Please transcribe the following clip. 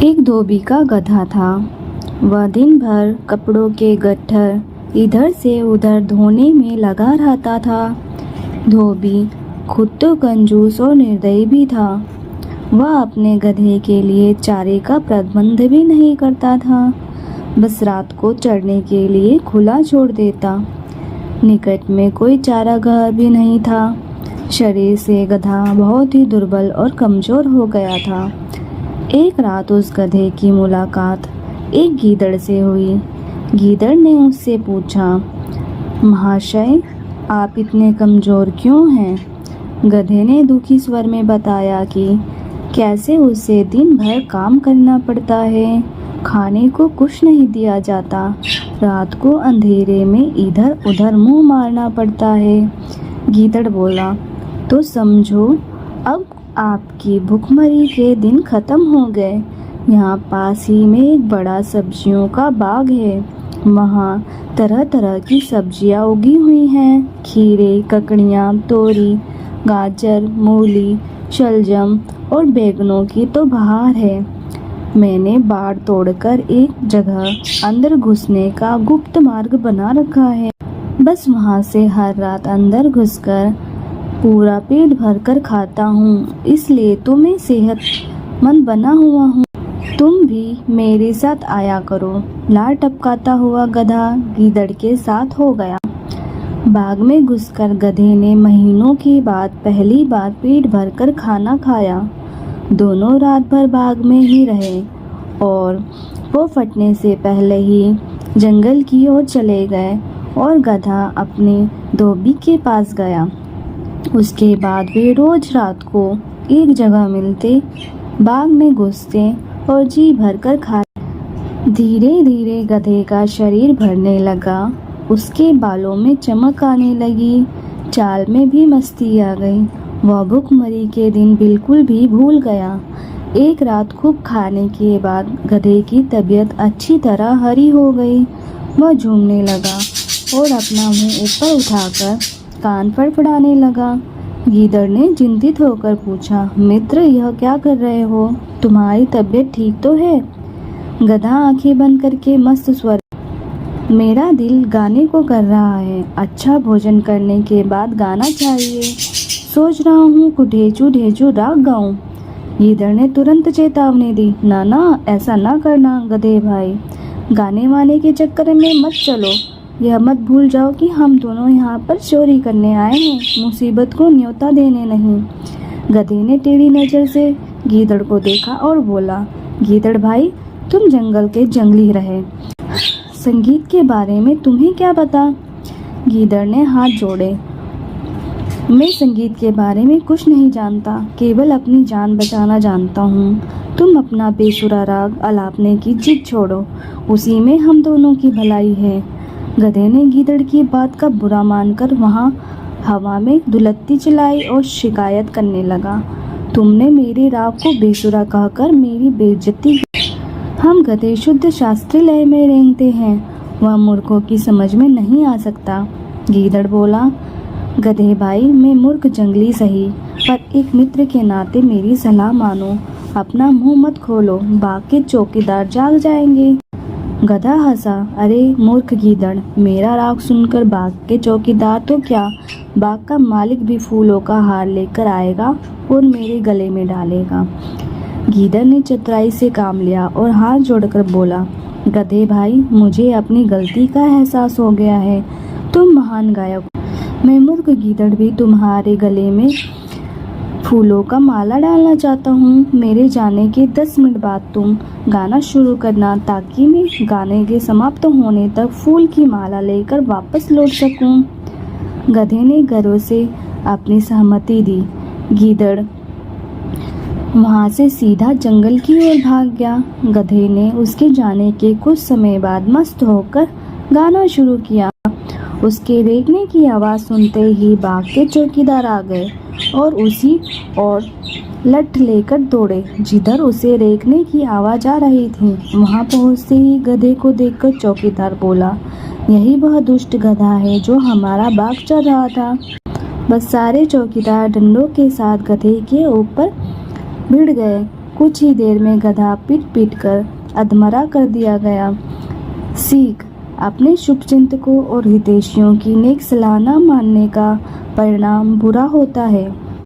एक धोबी का गधा था। वह दिन भर कपड़ों के गट्ठर इधर से उधर धोने में लगा रहता था। धोबी खुद तो कंजूस और निर्दयी भी था। वह अपने गधे के लिए चारे का प्रबंध भी नहीं करता था, बस रात को चरने के लिए खुला छोड़ देता। निकट में कोई चारागाह भी नहीं था। शरीर से गधा बहुत ही दुर्बल और कमजोर हो गया था। एक रात उस गधे की मुलाकात एक गीदड़ से हुई। गीदड़ ने उससे पूछा, महाशय, आप इतने कमजोर क्यों हैं? गधे ने दुखी स्वर में बताया कि कैसे उसे दिन भर काम करना पड़ता है, खाने को कुछ नहीं दिया जाता, रात को अंधेरे में इधर उधर मुंह मारना पड़ता है। गीदड़ बोला, तो समझो अब आपकी भूखमरी के दिन खत्म हो गए। यहाँ पास ही में एक बड़ा सब्जियों का बाग है। वहाँ तरह तरह की सब्जियाँ उगी हुई हैं। खीरे, ककड़ियाँ, तोरी, गाजर, मूली, शलजम और बैगनों की तो बहार है। मैंने बाड़ तोड़कर एक जगह अंदर घुसने का गुप्त मार्ग बना रखा है। बस वहाँ से हर रात अंदर घुसकर पूरा पेट भरकर खाता हूँ, इसलिए तो मैं सेहतमंद बना हुआ हूँ। तुम भी मेरे साथ आया करो। लार टपकाता हुआ गधा गीदड़ के साथ हो गया। बाग में घुसकर गधे ने महीनों के बाद पहली बार पेट भरकर खाना खाया। दोनों रात भर बाग में ही रहे और वो फटने से पहले ही जंगल की ओर चले गए और गधा अपने धोबी के पास गया। उसके बाद वे रोज रात को एक जगह मिलते, बाग में घुसते और जी भरकर खाते। धीरे धीरे गधे का शरीर भरने लगा। उसके बालों में चमक आने लगी, चाल में भी मस्ती आ गई। वह भूखमरी के दिन बिल्कुल भी भूल गया। एक रात खूब खाने के बाद गधे की तबीयत अच्छी तरह हरी हो गई। वह झूमने लगा और अपना मुंह ऊपर उठाकर कान फड़फड़ाने लगा। गीदड़ ने चिंतित होकर पूछा, मित्र, यह क्या कर रहे हो? तुम्हारी तबीयत ठीक तो है? गधा आंखें बंद करके मस्त स्वर, मेरा दिल गाने को कर रहा है। अच्छा भोजन करने के बाद गाना चाहिए। सोच रहा हूँ कि ढेचू ढेचू राग गाऊं। गीदड़ ने तुरंत चेतावनी दी, ना, ऐसा ना करना गधे भाई। गाने वाने के चक्कर में मत चलो। यह मत भूल जाओ कि हम दोनों यहाँ पर चोरी करने आए हैं, मुसीबत को न्योता देने नहीं। गधे ने टेढ़ी नजर से गीदड़ को देखा और बोला, गीदड़ भाई, तुम जंगल के जंगली रहे, संगीत के बारे में तुम्हें क्या पता? गीदड़ ने हाथ जोड़े, मैं संगीत के बारे में कुछ नहीं जानता, केवल अपनी जान बचाना जानता हूँ। तुम अपना बेसुरा राग अलापने की जिद छोड़ो, उसी में हम दोनों की भलाई है। गधे ने गीदड़ की बात का बुरा मानकर वहाँ हवा में दुलत्ती चलाई और शिकायत करने लगा, तुमने मेरे राग को बेसुरा कहकर मेरी बेइज्जती की। हम गधे शुद्ध शास्त्रीय लय में रेंगते हैं, वह मूर्खों की समझ में नहीं आ सकता। गीदड़ बोला, गधे भाई, मैं मूर्ख जंगली सही, पर एक मित्र के नाते मेरी सलाह मानो। अपना मुंह मत खोलो, बाग के चौकीदार जाग जाएंगे। गधा हंसा, अरे मूर्ख गीदड़, मेरा राग सुनकर बाग के चौकीदार तो क्या, बाग का मालिक भी फूलों का हार लेकर आएगा और मेरे गले में डालेगा। गीदड़ ने चतुराई से काम लिया और हाथ जोड़कर बोला, गधे भाई, मुझे अपनी गलती का एहसास हो गया है। तुम महान गायक, मैं मूर्ख गीदड़ भी तुम्हारे गले में फूलों का माला डालना चाहता हूँ। मेरे जाने के 10 मिनट बाद तुम गाना शुरू करना, ताकि मैं गाने के समाप्त होने तक फूल की माला लेकर वापस लौट सकूं। गधे ने गर्व से अपनी सहमति दी। गीदड़ वहाँ से सीधा जंगल की ओर भाग गया। गधे ने उसके जाने के कुछ समय बाद मस्त होकर गाना शुरू किया। उसके रेंगने की आवाज़ सुनते ही बाग के चौकीदार आ गए और उसी और लठ लेकर दौड़े जिधर उसे रेंगने की आवाज़ आ रही थी। वहां पहुंचते ही गधे को देखकर चौकीदार बोला, यही वह दुष्ट गधा है जो हमारा बाग चल रहा था। बस सारे चौकीदार डंडों के साथ गधे के ऊपर भिड़ गए। कुछ ही देर में गधा पीट पीट कर अधमरा कर दिया गया। सीख: अपने शुभचिंतकों और हितैषियों की नेक सलाह न मानने का परिणाम बुरा होता है।